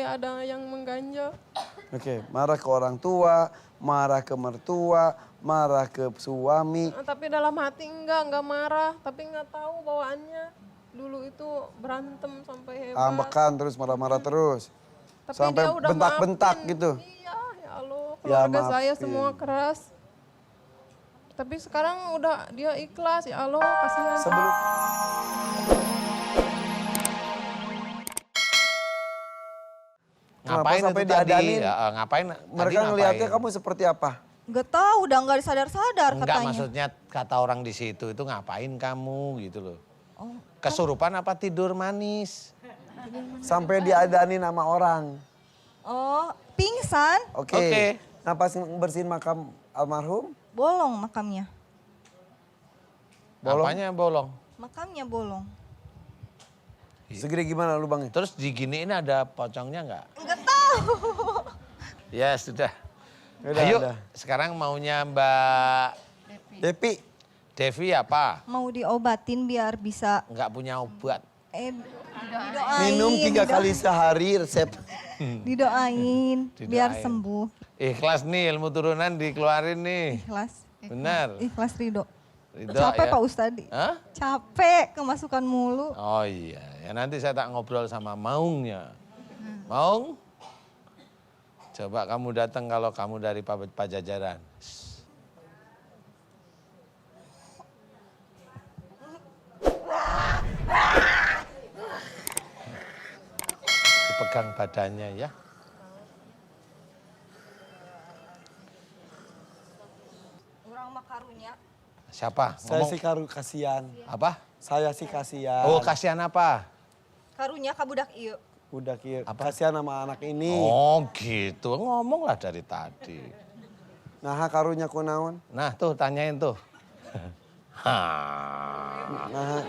kayak ada yang mengganjal. Oke, marah ke orang tua, marah ke mertua, marah ke suami. Tapi dalam hati enggak marah, tapi nggak tahu bawaannya. Dulu itu berantem sampai hebat. Ambekan terus, marah-marah terus. Tapi sampai dia udah bentak-bentak maafin. gitu. Iya, ya Allah, keluarga saya maafin. semua keras. Tapi sekarang udah dia ikhlas, ya Allah, kasihan. Sebelum Ngapain sampai itu tadi? diadanin? Ya, ngapain? Mereka tadi ngelihatnya ngapain? kamu seperti apa? Nggak tahu, udah nggak sadar-sadar Enggak, katanya. maksudnya kata orang di situ itu ngapain kamu gitu loh. Oh, Kesurupan apa tidur manis? Sampai diadanin sama orang. oh, pingsan, Oke. Oke. Nah pas bersihin makam almarhum, bolong makamnya. Bolong? Apanya bolong? Makamnya bolong. segede gimana lubangnya? Terus diginiin ada pocongnya nggak? Nggak tahu. Ya sudah. Udah, Ayo, udah. sekarang maunya Mbak Depi, Devi apa? Mau diobatin biar bisa Nggak punya obat. didoain. minum 3 kali sehari resep. Didoain biar Didoain. sembuh. Ikhlas nih, ilmu turunan dikeluarin nih. Ikhlas. Benar. Ikhlas Ridho. Ridho, Capek ya? Pak Ustadi. Hah? Capek kemasukan mulu. Oh iya, ya nanti saya tak ngobrol sama Maungnya. Maung, coba kamu datang kalau kamu dari Pajajaran. Dipegang badannya ya. Orang makarunya. Siapa? Saya Ngomong sih kasihan. apa? Saya sih kasihan. Oh, kasihan apa? Karunya kabudak iyo. Udah Apa? kasihan sama anak ini. Oh gitu, ngomonglah dari tadi. Nah karunya kunaon. Nah tuh tanyain tuh. Hah. Nah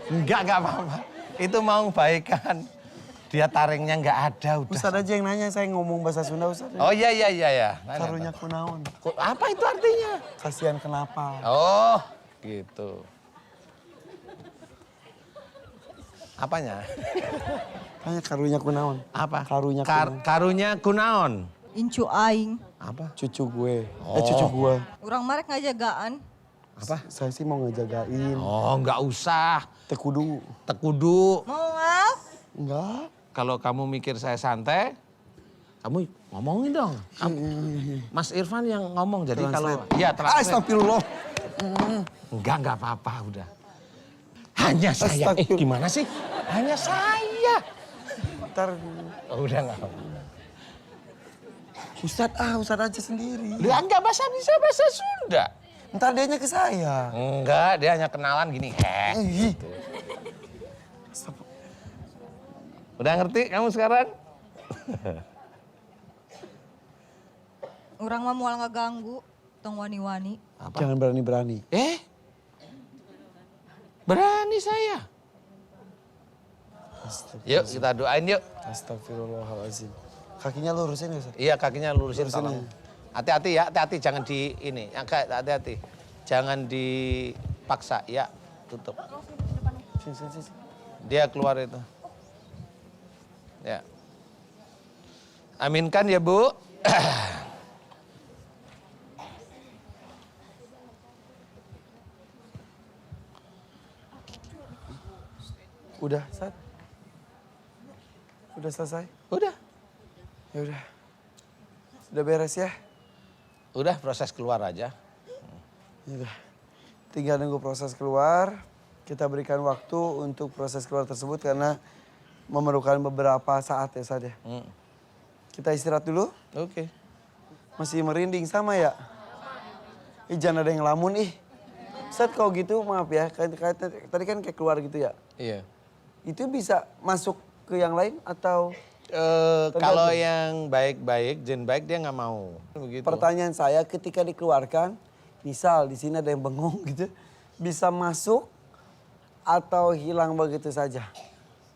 Enggak apa-apa. Itu mau baikan. Dia taringnya enggak ada udah. Ustadz aja yang nanya, saya ngomong bahasa Sunda Ustadz. Oh iya. Nanya, Karunya kunaon. apa itu artinya? Kasihan kenapa? Oh gitu. Apanya? Tanya karunya kunaon. Apa? Karunya kunaon. Karunya kunaon. Incu aing. Apa? Cucu gue. Oh. Cucu gue. Orang marek ngajagaan. Apa? Saya sih mau ngejagain. Oh enggak usah. Tekudu. Tekudu. Mau ngap? Enggak. Kalau kamu mikir saya santai, kamu ngomongin dong. Mas Irfan yang ngomong. Jadi kalau iya translate. Astagfirullah. Enggak apa-apa udah. Hanya saya. Gimana sih? Hanya saya. Ntar Oh, udah enggak apa-apa. Ustadz aja sendiri. Dia enggak bisa bahasa Sunda. Ntar dianya ke saya. Enggak, dia hanya kenalan gini. Ih. Udah ngerti kamu sekarang? Orang mah moal ngeganggu. Tong wani-wani. Apa? Jangan berani-berani. Berani saya. Yuk kita doain yuk. Astagfirullahaladzim. Kakinya lurusin ya Ustadz? Iya kakinya lurusin Lurusin tolong. aja. Hati-hati ya, hati-hati jangan di ini. Hati-hati. Jangan dipaksa ya, tutup. Sini. Dia keluar itu. Ya. Aminkan ya Bu. Udah, Sat? Udah selesai? Udah. Ya udah. Sudah beres ya? Udah proses keluar aja. Ya udah. Tinggal nunggu proses keluar. Kita berikan waktu untuk proses keluar tersebut karena memerlukan beberapa saat ya Sad ya. Kita istirahat dulu. Oke. Masih merinding sama ya? Jangan ada yang lamun ih. Sad kalau gitu maaf ya, tadi kan kayak keluar gitu ya. Iya. Itu bisa masuk ke yang lain atau? Kalau yang baik-baik, jin baik dia nggak mau. Begitu. Pertanyaan saya ketika dikeluarkan, misal di sini ada yang bengong gitu, bisa masuk atau hilang begitu saja?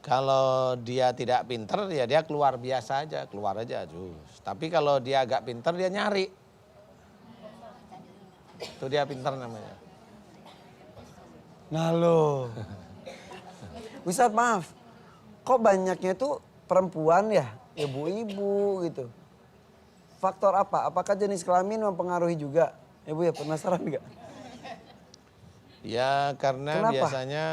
Kalau dia tidak pinter ya dia keluar biasa aja, keluar aja jus. Tapi kalau dia agak pinter dia nyari. Itu dia pinter namanya. Nah lo. Ustadz maaf, kok banyaknya tuh perempuan ya? Ibu-ibu gitu. Faktor apa? Apakah jenis kelamin mempengaruhi juga? Ibu ya penasaran nggak? Ya karena Kenapa? biasanya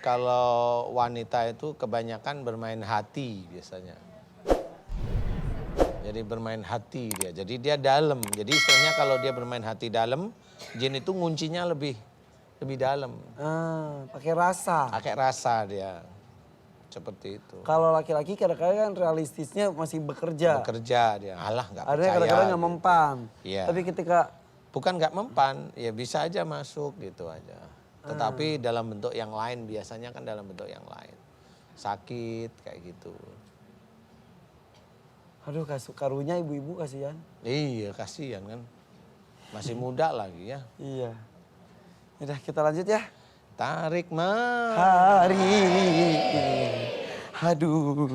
kalau wanita itu kebanyakan bermain hati biasanya. Jadi bermain hati dia, jadi dia dalam. Jadi istilahnya kalau dia bermain hati dalam, jin itu nguncinya lebih dalam. Pakai rasa. Pakai rasa dia, seperti itu. Kalau laki-laki kadang-kadang kan realistisnya masih bekerja. Bekerja dia, alah nggak Ada percaya. kadang-kadang nggak gitu. mempan. Iya. Tapi ketika Bukan nggak mempan, ya bisa aja masuk gitu aja. Tetapi dalam bentuk yang lain, biasanya kan dalam bentuk yang lain. Sakit kayak gitu. aduh karunya ibu-ibu kasihan. Iya kasihan kan. Masih muda lagi ya. Iya. Udah kita lanjut ya. Tarik mah. Hari. Aduh.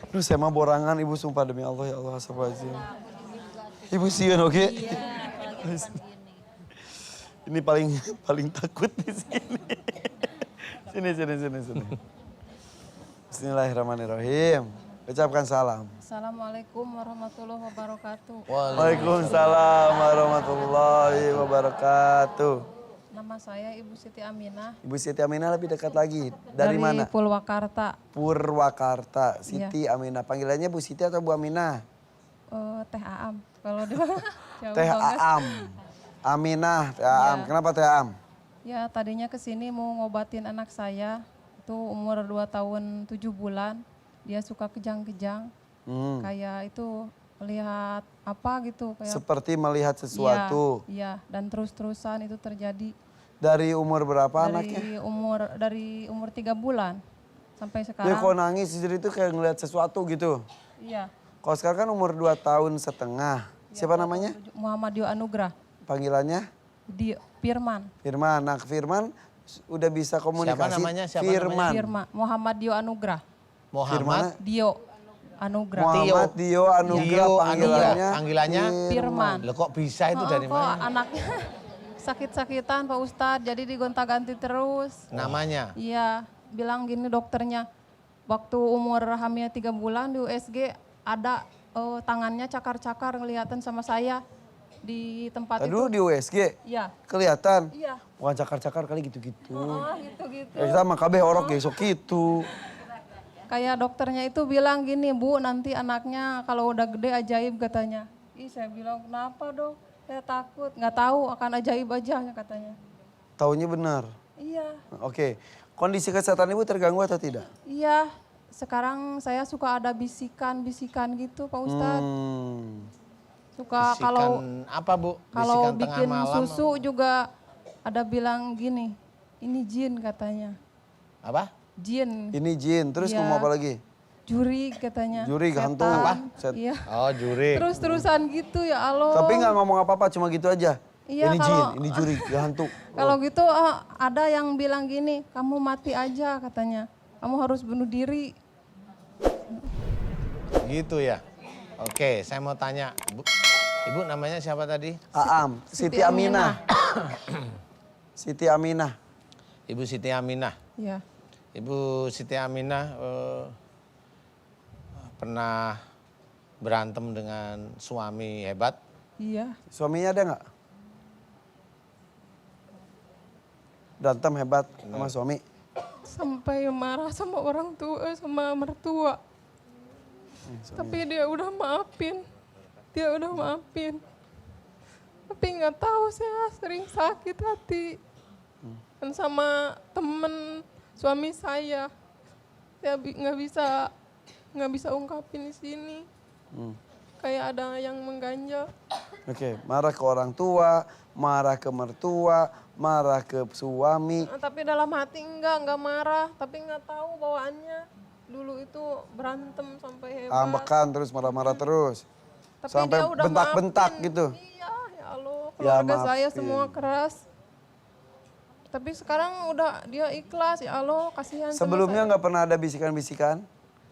Aduh saya mah borangan ibu sumpah demi Allah ya Allah astagfirullahaladzim. Ibu sieun oke? Ini paling takut di sini. Sini. Bismillahirrahmanirrahim. Ucapkan salam. Assalamualaikum warahmatullahi wabarakatuh. Waalaikumsalam warahmatullahi wabarakatuh. Nama saya Ibu Siti Aminah. Ibu Siti Aminah lebih dekat lagi. Dari mana? Purwakarta. Purwakarta. Siti Aminah. Panggilannya Bu Siti atau Bu Aminah? Teh Aam. Kalau di jauh Teh banget. Aam. Aminah, Teh Aam. Ya. Kenapa Teh Aam? Ya tadinya kesini mau ngobatin anak saya. Itu umur 2 tahun 7 bulan. Dia suka kejang-kejang. Kayak itu melihat apa gitu. Kayak, Seperti melihat sesuatu. Iya, dan terus-terusan itu terjadi. Dari umur berapa anaknya? Dari umur 3 bulan sampai Dia sekarang. kalau nangis jadi itu kayak ngeliat sesuatu gitu. Iya. Kalau sekarang kan umur 2 tahun setengah. Siapa namanya? Muhammad Dio Anugrah. Panggilannya? Firman. Firman. Nah Firman udah bisa komunikasi. namanya? Siapa Firman. Firman. Muhammad Dio Anugrah. Muhammad. Dio Anugrah. Muhammad Dio Anugrah Dio panggilannya. Panggilannya? Firman. Loh kok bisa itu dari Kok mana? anaknya sakit-sakitan Pak Ustadz, jadi digonta-ganti terus. Namanya? Iya, bilang gini dokternya, waktu umur hamil 3 bulan di USG ada tangannya cakar-cakar ngeliatan sama saya di tempat Aduh itu. di USG Iya. kelihatan. Iya. Bukan cakar-cakar kali gitu-gitu. Oh, gitu-gitu. Ya kita mah kabeh orok ya sok gitu. Kayak dokternya itu bilang gini, Bu, nanti anaknya kalau udah gede ajaib katanya. Ih, saya bilang, kenapa dok? Saya takut, nggak tahu akan ajaib aja katanya. Taunya benar. Iya, Oke. Kondisi kesehatan ibu terganggu atau tidak? iya. Sekarang saya suka ada bisikan-bisikan gitu, Pak Ustadz. Suka Bisikan kalau apa Bu? kalau Bisikan tengah bikin malam? susu juga ada bilang gini, ini jin katanya. Apa? Jin, Ini jin. Terus Iya. ngomong apa lagi? juri katanya. Juri, hantu. Setan. Apa? Iya. Oh juri. Terus-terusan gitu ya Allah. Tapi nggak ngomong apa-apa, cuma gitu aja. Iya, ini kalau- jin, ini juri, ya hantu. Kalau gitu ada yang bilang gini, kamu mati aja katanya. Kamu harus bunuh diri. Gitu ya. Oke, saya mau tanya. Ibu namanya siapa tadi? Aam, Siti Aminah. Siti Aminah. Ibu Siti Aminah. Ya. Ibu Siti Aminah pernah berantem dengan suami hebat? Iya. Suaminya ada nggak? Berantem hebat sama suami. Sampai marah sama orang tua, sama mertua. Tapi dia udah maafin. Tapi nggak tahu saya sering sakit hati. Dan sama temen suami saya nggak bisa ungkapin di sini. Kayak ada yang mengganjal. Oke, marah ke orang tua, marah ke mertua, marah ke suami. Tapi dalam hati enggak marah. Tapi nggak tahu bawaannya. Dulu itu berantem sampai hebat. Ambekan terus marah-marah terus. Tapi Sampai dia udah bentak-bentak maafin. gitu. Iya, ya Allah. Ya, Keluarga saya maafin. semua keras. Tapi sekarang udah dia ikhlas, ya Allah, kasihan sama Sebelumnya saya. nggak pernah ada bisikan-bisikan?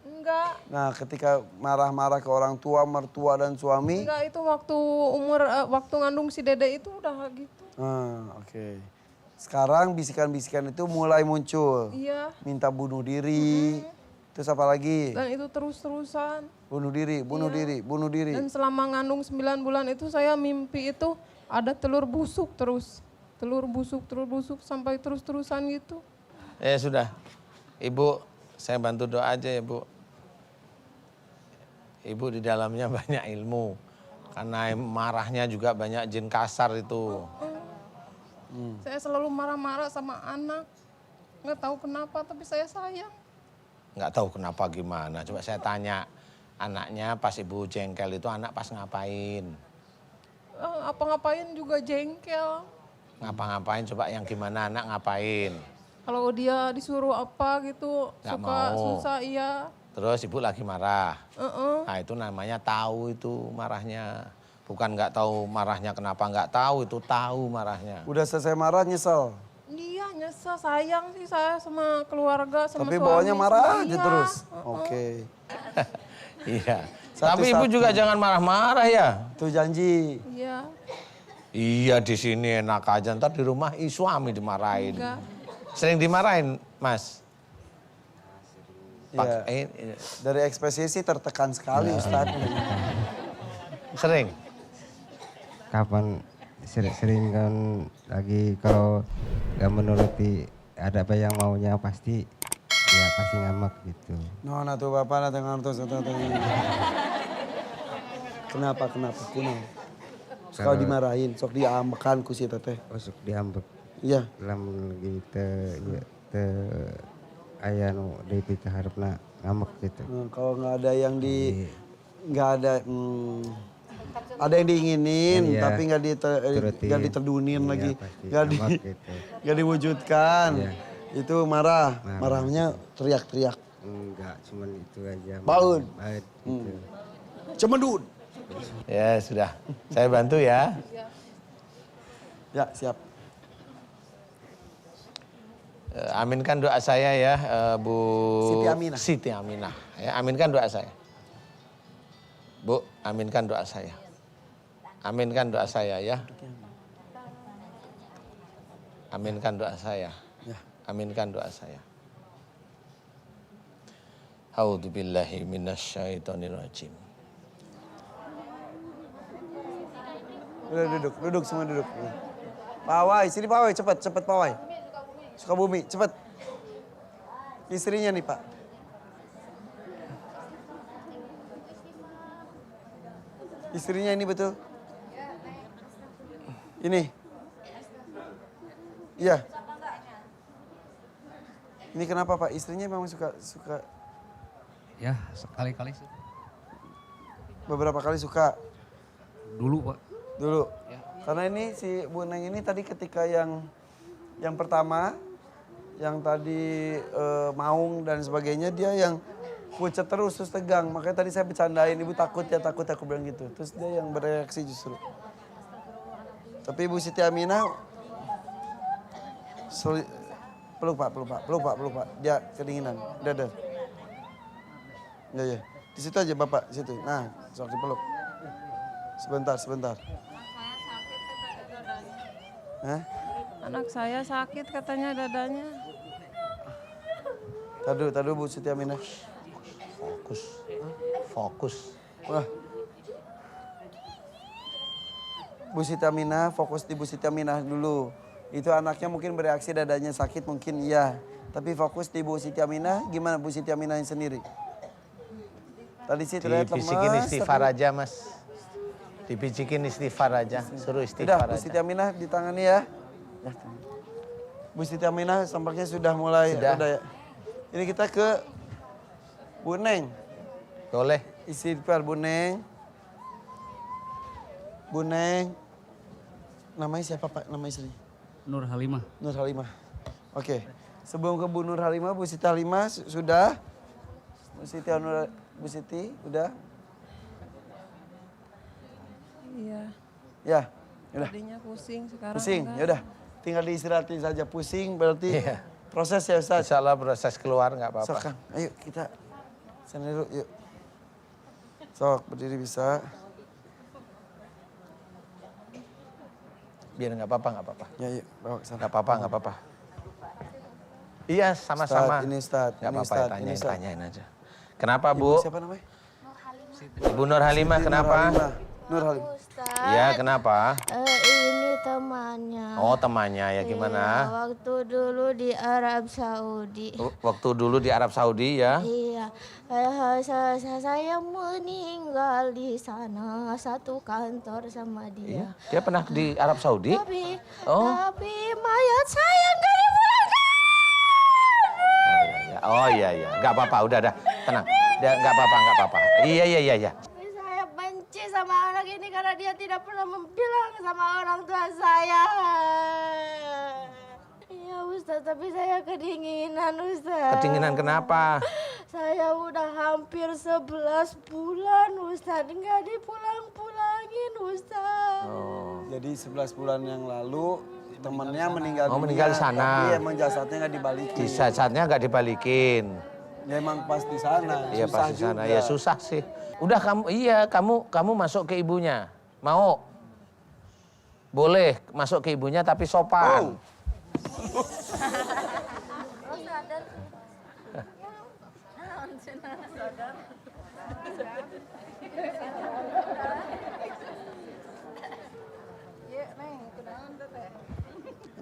Enggak. Nah, ketika marah-marah ke orang tua, mertua dan suami. Enggak, itu waktu waktu ngandung si Dede itu udah gitu. Oke. Sekarang bisikan-bisikan itu mulai muncul. Iya. Minta bunuh diri. Terus apa lagi? Dan itu terus-terusan. Bunuh diri, bunuh diri, bunuh diri. Dan selama ngandung 9 bulan itu saya mimpi itu ada telur busuk terus. Telur busuk sampai terus-terusan gitu. Ya sudah, Ibu saya bantu doa aja ya Bu. Ibu di dalamnya banyak ilmu. Karena marahnya juga banyak jin kasar itu. Saya selalu marah-marah sama anak. Nggak tahu kenapa tapi saya sayang. Nggak tahu kenapa gimana. Coba saya tanya anaknya pas Ibu jengkel itu anak pas ngapain? Apa-ngapain juga jengkel. Ngapa-ngapain coba yang gimana anak ngapain? Kalau dia disuruh apa gitu Nggak suka mau. susah iya. Terus Ibu lagi marah. Heeh. Nah itu namanya tahu itu marahnya. Bukan nggak tahu marahnya kenapa nggak tahu, itu tahu marahnya. Udah selesai marah nyesel. Iya nyesel sayang sih saya sama keluarga sama Tapi suami. bawahnya marah sama aja iya. terus. Oke. Iya. Satu-satu. Tapi Ibu juga jangan marah-marah ya. Itu janji. Iya. Iya di sini enak aja, ntar di rumah suami dimarahin. Enggak. Sering dimarahin Mas? Iya. Dari ekspresi sih tertekan sekali Ustaz. Sering? Kapan sering kan lagi kalau nggak menuruti ada apa yang maunya pasti ya pasti ngambek gitu. Nona tuh bapak datang ngantos Kenapa kunal? Kalau dimarahin, sok diambekan ku si teteh. Masuk diambek Iya. dalam lagi te aya nu deui teh harapna ngambek gitu. Nah, kalau nggak ada yang nggak ada ada yang diinginin Iya. tapi nggak Turutin. diterdunin Iya, lagi, pasti. nggak Ngambek gitu. nggak diwujudkan. Iya. Itu marah, Marah. marahnya teriak-teriak. Enggak, cuman itu aja. Baun. Baut gitu. Cemedut. Ya sudah, saya bantu ya. Ya siap. Aminkan doa saya ya Bu Siti Aminah. Siti Aminah. Ya, aminkan doa saya. Bu, aminkan doa saya. Aminkan doa saya ya. Aminkan doa saya. Ya. Aminkan doa saya. A'udzubillahi minasyaitonirrajim. Udah duduk semua duduk. Pawai, sini pawai cepet pawai. Sukabumi, cepet. Istrinya nih Pak. Istrinya ini betul? Ini? Iya. Ini kenapa Pak? Istrinya memang suka Ya, sekali-kali sih. beberapa kali suka Dulu, Pak. dulu. Karena ini si Bu Neng ini tadi ketika yang pertama, yang tadi maung dan sebagainya, dia yang pucat terus tegang. Makanya tadi saya bercandain, ibu takut aku bilang gitu. Terus dia yang bereaksi justru. Tapi Ibu Siti Aminah, peluk Pak. Dia kedinginan, dada. Ya. Di situ aja Bapak, situ. Nah, sok dipeluk. Sebentar. Hah? Anak saya sakit katanya dadanya. Tadu Bu Siti Aminah. Fokus. Wah. Bu Siti Aminah, fokus di Bu Siti Aminah dulu. Itu anaknya mungkin bereaksi dadanya sakit mungkin iya. Tapi fokus di Bu Siti Aminah, gimana Bu Siti Aminah sendiri? Tadi sih terlihat Dibisikin lemas. istighfar aja Mas. Dibisikin istighfar aja, suruh Sudah, istighfar Bu Siti aja. Aminah ditangani ya. Bu Siti Aminah tampaknya sudah mulai Sudah. reda ya. Ini kita ke Bu Neng. Boleh. Istighfar Bu Neng. Bu Neng. Namanya siapa Pak? Nama istri? Nur Halimah. Nur Halimah. Oke. Sebelum ke Bu Nur Halimah, Bu Siti Halimah sudah? Bu Siti udah? Iya. Ya, udah. Tadinya pusing sekarang Pusing, enggak. ya udah. Tinggal diistirahatin saja. Pusing berarti Iya. proses ya Ustaz. Insya Allah proses keluar nggak apa-apa. Sok Kang, ayo kita sana dulu yuk. Sok berdiri bisa. Biar nggak apa-apa, nggak apa-apa. Ya, yuk, bawa ke sana. Nggak apa-apa, nggak apa-apa. Iya, sama-sama. Ini Ustadz, Nggak ini apa-apa, Ustadz, ini Ustadz. tanyain aja. Kenapa, Ibu Bu? siapa namanya? Ibu Nur Halimah, Siti kenapa? Nur Halimah. Ustaz, Iya, kenapa? ini temannya. Oh, temannya ya gimana? Iya, waktu dulu di Arab Saudi. Waktu dulu di Arab Saudi ya? Iya, saya meninggal di sana, satu kantor sama Iya. dia. Dia pernah di Arab Saudi? Tapi mayat saya nggak dipulangkan. Oh iya, iya. Nggak apa-apa, udah, tenang. Nggak apa-apa. Iya. Tapi saya benci sama anak ini karena dia tidak pernah bilang sama orang tua saya. Iya Ustaz, tapi saya kedinginan Ustaz. Kedinginan kenapa? Saya udah hampir 11 bulan Ustaz, nggak dipulang-pulangin Ustaz. Jadi 11 bulan yang lalu temennya meninggal Oh, meninggal di sana. Tapi emang jasadnya nggak dibalikin. Di saatnya nggak dibalikin. Ya emang pas di sana. Iya susah pas di sana. juga. Ya susah sih. Udah kamu masuk ke ibunya. Mau? Boleh masuk ke ibunya tapi sopan.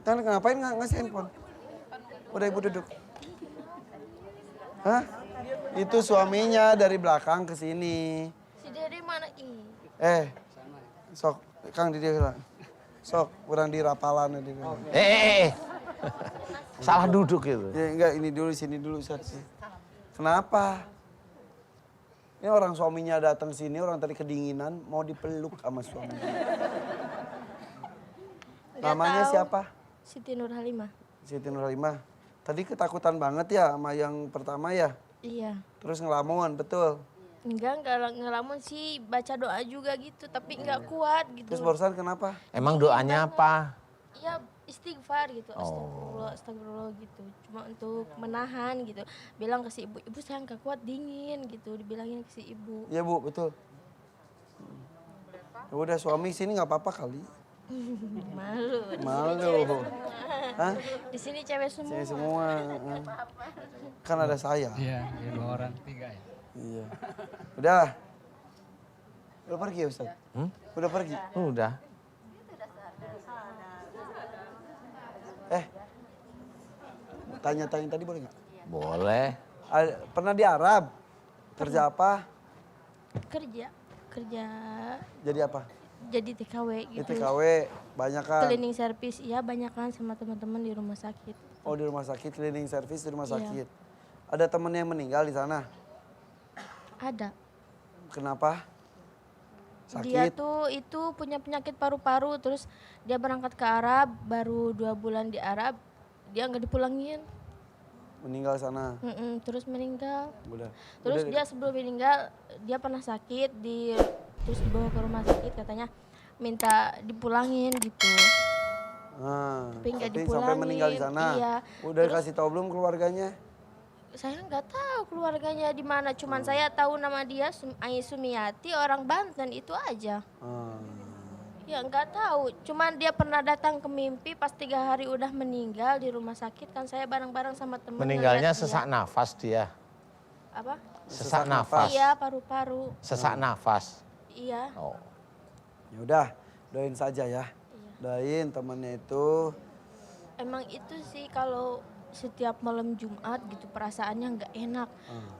Tan, ngapain ngasih handphone? Udah ibu duduk. Hah? Itu suaminya dari belakang ke sini. Si Dede mana Sok, Kang di dia. Sok, kurang di rapalan. Salah duduk itu. Ya enggak, ini dulu, sini dulu. Ustaz. Kenapa? Ini orang suaminya datang sini, orang tadi kedinginan, mau dipeluk sama suaminya. Namanya siapa? Siti Nur Halimah. Siti Nur Halimah. Tadi ketakutan banget ya sama yang pertama ya? Iya. Terus ngelamun, betul? Enggak ngelamun sih, baca doa juga gitu, tapi nggak kuat gitu. Terus barusan kenapa? Emang doanya apa? Ya istighfar gitu, astagfirullah gitu. Cuma untuk menahan gitu. Bilang ke si ibu, ibu saya nggak kuat dingin gitu, dibilangin ke si ibu. Iya bu, betul. Ya udah suami sini nggak apa-apa kali. Malu. Malu. Hah? Di sini cewek semua. Sini semua. Kan ada saya. Iya, 2 orang, 3 ya. Iya. Udah. Udah pergi ya Ustaz? Udah pergi? Udah. Tanya-tanya tadi boleh nggak? Boleh. Pernah di Arab? Kerja apa? Kerja Jadi apa? jadi TKW Di gitu. TKW, banyak kan? Cleaning service, iya banyak kan sama teman-teman di rumah sakit. Oh di rumah sakit, cleaning service di rumah Iya. sakit. Ada temen yang meninggal di sana? Ada. Kenapa? Dia Sakit? tuh itu punya penyakit paru-paru, terus dia berangkat ke Arab, baru 2 bulan di Arab, dia nggak dipulangin. Meninggal sana? Terus meninggal. Udah. Terus dia sebelum meninggal, dia pernah sakit, terus dibawa ke rumah sakit, katanya minta dipulangin gitu. Tapi nggak sampai dipulangin. meninggal di sana? Iya. Udah Terus kasih tahu belum keluarganya? saya nggak tahu keluarganya di mana, cuman saya tahu nama dia Ai Sumiati, orang Banten itu aja. Ya nggak tahu, cuman dia pernah datang ke mimpi pas 3 hari udah meninggal di rumah sakit, kan saya bareng-bareng sama temen. Meninggalnya ngeliat dia. sesak nafas dia. Apa? Sesak nafas. Iya, paru-paru. Sesak nafas. Iya. Oh. Ya udah, doain saja ya. Doain temannya itu. Emang itu sih kalau setiap malam Jumat gitu perasaannya nggak enak.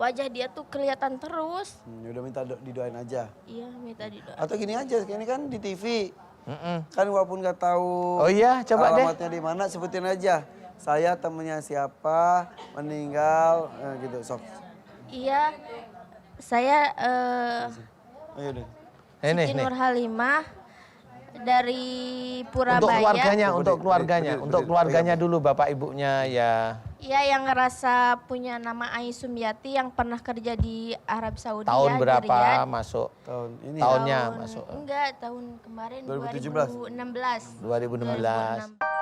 Wajah dia tuh kelihatan terus. Ya udah minta didoain aja. Iya, minta didoain. Atau gini aja, ini kan di TV. Kan walaupun nggak tahu Oh iya, coba deh. alamatnya di mana, sebutin aja. Saya temennya siapa, meninggal, gitu, sok. Iya, saya Ayo deh. Ini Siti nih. Nur Halimah dari Untuk Purabaya. keluarganya, untuk Berdiri, keluarganya, berdiri, untuk berdiri. keluarganya dulu bapak ibunya ya. Iya, yang ngerasa punya nama Ai Sumiati yang pernah kerja di Arab Saudi Tahun ya, di berapa Riyadh. masuk? Tahun ini. Tahunnya masuk. Enggak, tahun kemarin 2017. 2016. 2016.